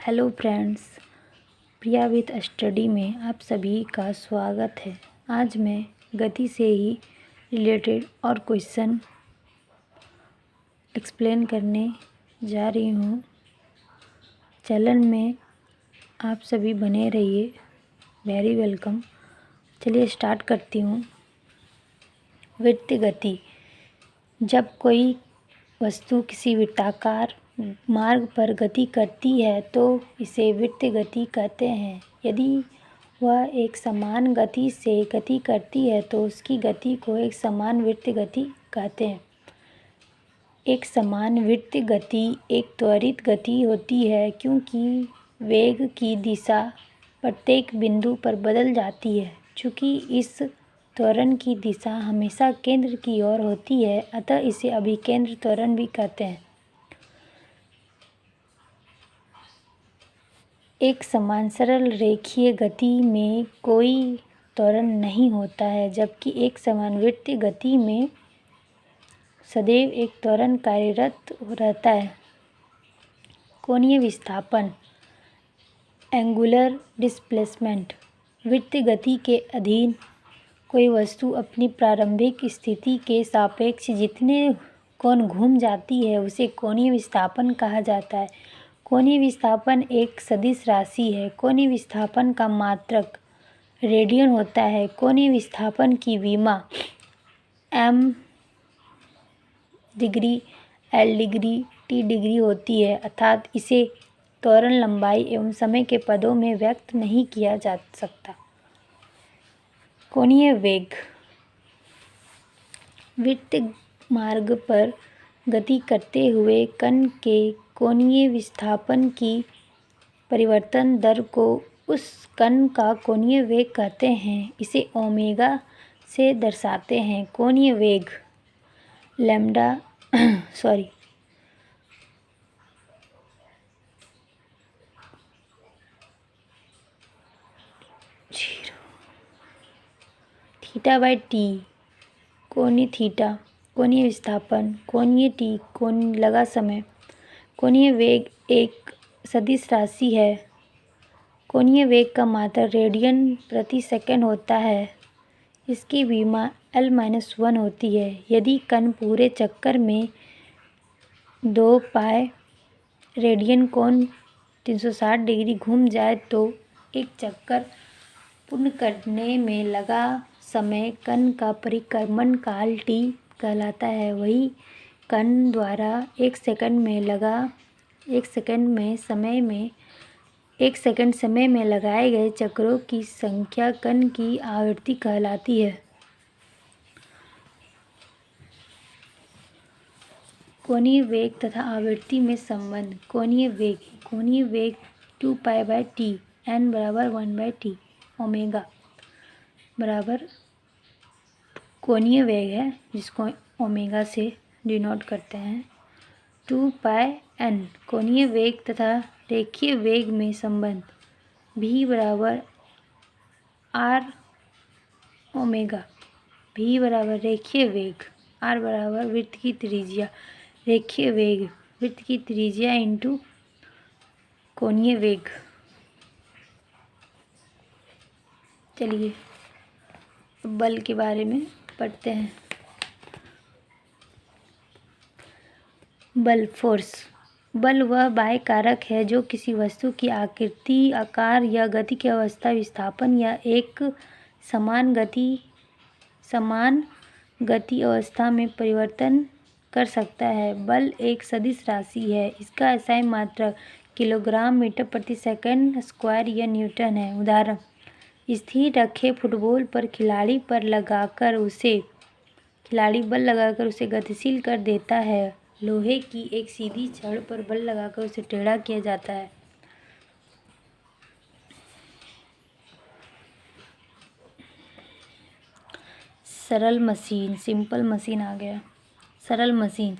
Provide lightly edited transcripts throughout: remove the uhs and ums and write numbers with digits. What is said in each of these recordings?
Hello friends, Priya with study में आप सभी का स्वागत है। आज मैं गति से ही रिलेटेड और क्वेश्चन एक्सप्लेन करने जा रही हूँ। चैनल में आप सभी बने रहिए, वेरी वेलकम। चलिए स्टार्ट करती हूँ। वृत्त गति। जब कोई वस्तु किसी वृत्ताकार मार्ग पर गति करती है तो इसे वृत्त गति कहते हैं। यदि वह एक समान गति से गति करती है तो उसकी गति को एक समान वृत्त गति कहते हैं। एक समान वृत्त गति एक त्वरित गति होती है क्योंकि वेग की दिशा प्रत्येक बिंदु पर बदल जाती है। चूँकि इस त्वरण की दिशा हमेशा केंद्र की ओर होती है, अतः इसे अभिकेंद्र त्वरण भी कहते हैं। एक समान सरल रेखीय गति में कोई त्वरण नहीं होता है, जबकि एक समान वृत्त गति में सदैव एक त्वरण कार्यरत रहता है। कोणीय विस्थापन, एंगुलर डिस्प्लेसमेंट। वृत्त गति के अधीन कोई वस्तु अपनी प्रारंभिक स्थिति के सापेक्ष जितने कोण घूम जाती है उसे कोणीय विस्थापन कहा जाता है। कोणीय विस्थापन एक सदिश राशि है। कोणीय विस्थापन का मात्रक रेडियन होता है। कोणीय विस्थापन की विमा m degree, l degree, t degree होती है, अर्थात इसे त्वरण लंबाई एवं समय के पदों में व्यक्त नहीं किया जा सकता। कोणीय वेग। वृत्त मार्ग पर गति करते हुए कण के कोणीय विस्थापन की परिवर्तन दर को उस कण का कोणीय वेग कहते हैं। इसे ओमेगा से दर्शाते हैं। कोणीय वेग लैम्डा थीटा बाय टी। कोणीय थीटा कोणीय विस्थापन, कोणीय टी कोण लगा समय। कोणीय वेग एक सदिश राशि है। कोणीय वेग का मात्रक रेडियन प्रति सेकंड होता है। इसकी विमा l-1 होती है। यदि कण पूरे चक्कर में 2 पाई रेडियन कोण 360 डिग्री घूम जाए तो एक चक्कर पूर्ण करने में लगा समय कण का परिक्रमण काल t कहलाता है। वही कण द्वारा एक सेकंड समय में लगाए गए चक्रों की संख्या कण की आवृत्ति कहलाती है। कोणीय वेग तथा आवृत्ति में संबंध। कोणीय वेग 2 पाई बाय टी, n बराबर 1/t, ओमेगा बराबर कोणीय वेग है जिसको ओमेगा से डिनोट करते हैं 2 पाई n। कोणीय वेग तथा रेखीय वेग में संबंध। v बराबर r ओमेगा। v बराबर रेखीय वेग, r बराबर वृत्त की त्रिज्या। रेखीय वेग वृत्त की त्रिज्या इंटू कोणीय वेग। चलिए बल के बारे में पढ़ते हैं। बल फोर्स। बल वह बाह्य कारक है जो किसी वस्तु की आकृति, आकार या गति की अवस्था, विस्थापन या एक समान गति अवस्था में परिवर्तन कर सकता है। बल एक सदिश राशि है। इसका SI मात्रक किलोग्राम मीटर प्रति सेकंड स्क्वायर या न्यूटन है। उदाहरण, स्थिर रखे फुटबॉल पर खिलाड़ी बल लगाकर उसे गतिशील कर देता है। लोहे की एक सीधी छड़ पर बल लगाकर उसे टेढ़ा किया जाता है। सरल मशीन, सिंपल मशीन आ गया। सरल मशीन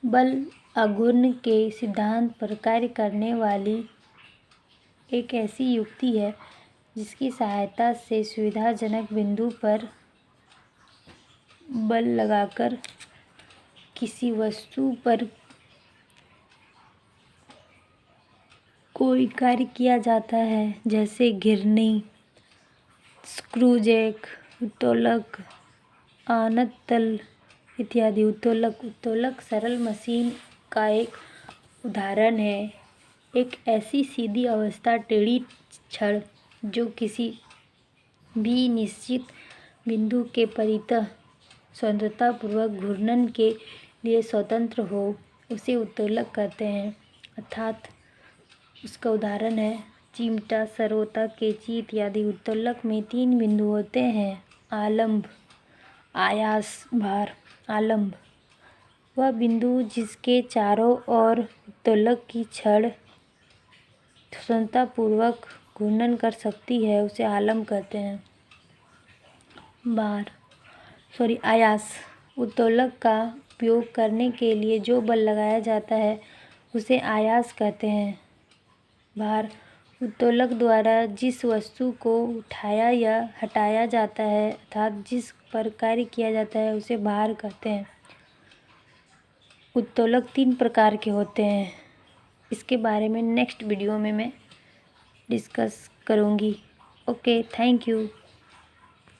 बल आघूर्ण के सिद्धांत पर कार्य करने वाली एक ऐसी युक्ति है जिसकी सहायता से सुविधाजनक बिंदु पर बल लगाकर किसी वस्तु पर कोई कार्य किया जाता है जैसे घिरनी, स्क्रूजैक, उत्तोलक, आनतल इत्यादि। उत्तोलक सरल मशीन का एक उदाहरण है। एक ऐसी सीधी अवस्था टेढ़ी छड़ जो किसी भी निश्चित बिंदु के परितः स्वतंत्रतापूर्वक घूर्णन के लिए स्वतंत्र हो, उसे उत्तोलक कहते हैं। अर्थात उसका उदाहरण है चिमटा, सरोता, कैंची इत्यादि। उत्तोलक में 3 बिंदु होते हैं: आलंब, आयास, भार। आलंब वह बिंदु जिसके चारों ओर उत्तोलक की छड़ स्वतंत्रतापूर्वक घूर्णन कर सकती है, उसे आलंब कहते हैं। आयास उत्तोलक का उपयोग करने के लिए जो बल लगाया जाता है उसे आयास कहते हैं। भार उत्तोलक द्वारा जिस वस्तु को उठाया या हटाया जाता है अर्थात जिस पर कार्य किया जाता है उसे भार कहते हैं। उत्तोलक 3 प्रकार के होते हैं। इसके बारे में नेक्स्ट वीडियो में मैं डिस्कस करूँगी। Okay, thank you.